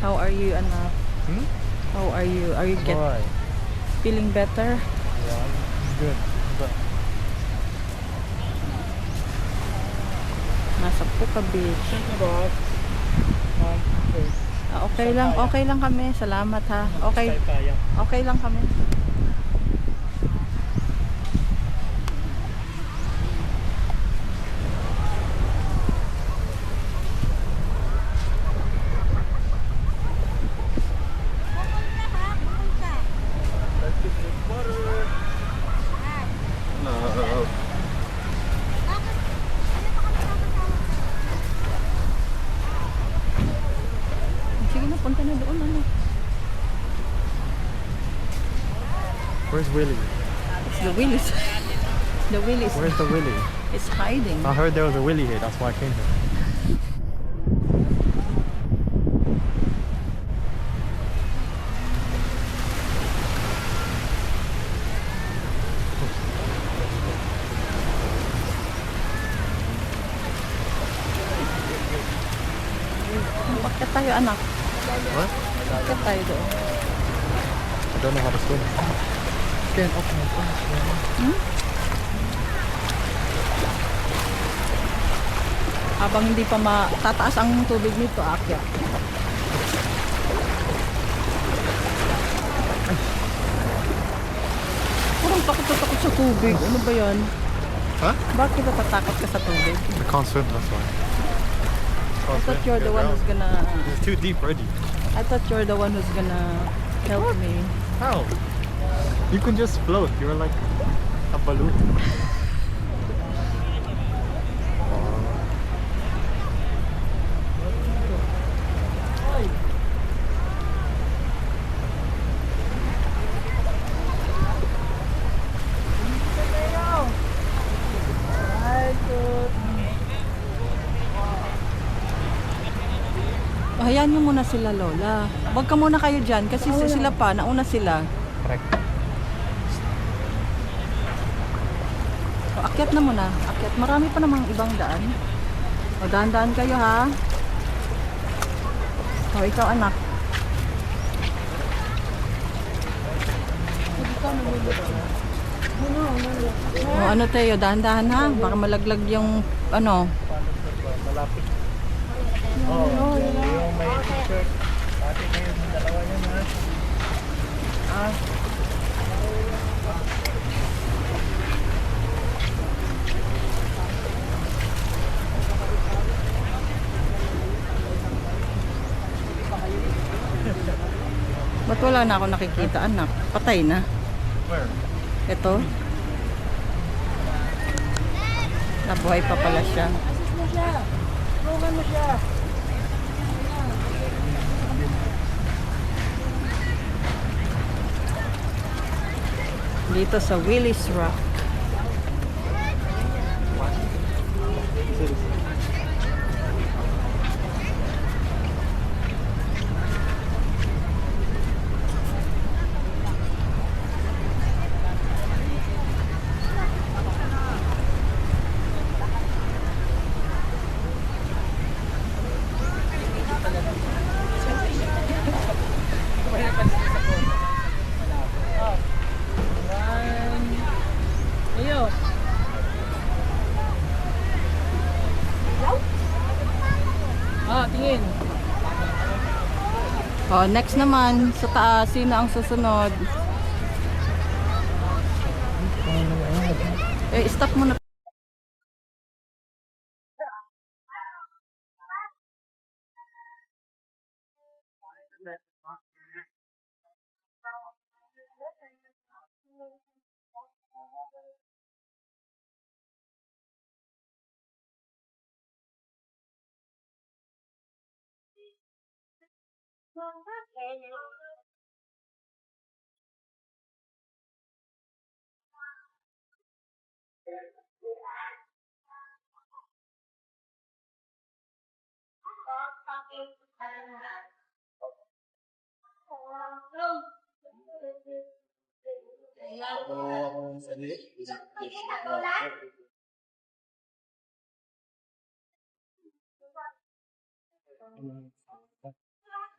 How are you, anak? Hmm? How are you? Are you Alright. feeling better? Yeah, I'm good. But Nasa Puka Beach. about okay. Okay lang kami. Salamat ha. Okay. Kaya. Okay lang kami. Sige na, punta na doon, ano. Where's Willie? It's the Willis. The Willis. Where's the Willie? It's hiding. I heard there was a Willie here, that's why I came here. Bakit tayo, anak? What? Bakit tayo doon? I don't know how to swim. Stand up my phone. Habang hindi pa matataas ang tubig nito, aakyat. Parang takot na takot sa tubig. Ano ba yan? Huh? Bakit natatakot ka sa tubig? I can't swim, that's why. I thought you're the one who's gonna... It's too deep already. I thought you're the one who's gonna help me. How? You can just float. You're like a balloon. Hayaan nyo muna sila, Lola. Huwag ka muna kayo dyan kasi sila pa, nauna sila. Correct. O, akyat na muna. Akyat. Marami pa namang ibang daan. O, daan-daan kayo, ha? O, ikaw, anak. O, ano tayo? Daan-daan, ha? Baka malaglag yung, ano. Malapit. Oh, yung may t-shirt. Pati kayo ng dalawa yun, ha? Ah. Ba't wala na ako nakikita, anak? Patay na. Where? Ito. Nabuhay pa pala siya. Assist mo siya. Tulungan mo siya. Dito sa Willis Rock. Tingin. Oh, next naman sa taas, sino ang susunod? Stop mo na.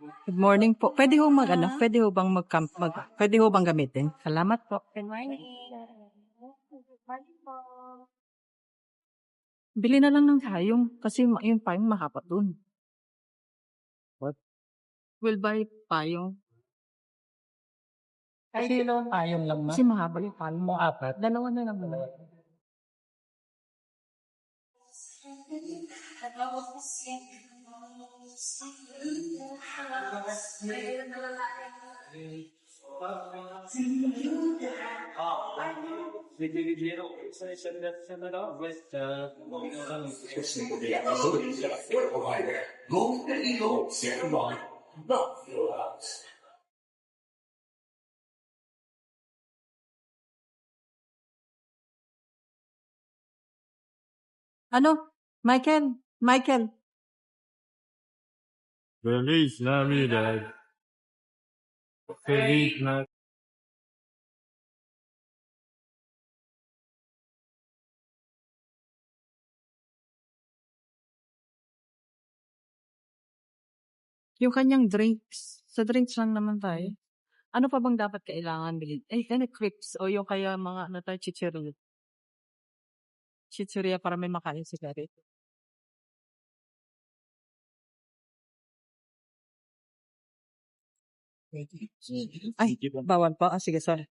Good morning po. Pwede ho pwede ho bang pwede ho bang gamitin? Salamat po. Good morning. Bili na lang ng payong kasi yung payong mahaba dun. What? We'll buy payong. Kasi lang ayong lang Kasi mahaba yung payong. mo apat. Dalawa na lang muna. Ano? Michael? Michael? Feliz Navidad. Feliz Navidad. Yung kanyang drinks. Sa drinks lang naman tayo. Ano pa bang dapat kailangan bilhin? Crepes o yung kaya mga chicheria. Chicheria para may makain si Gary. Ay, bawal pa. Sige, sorry.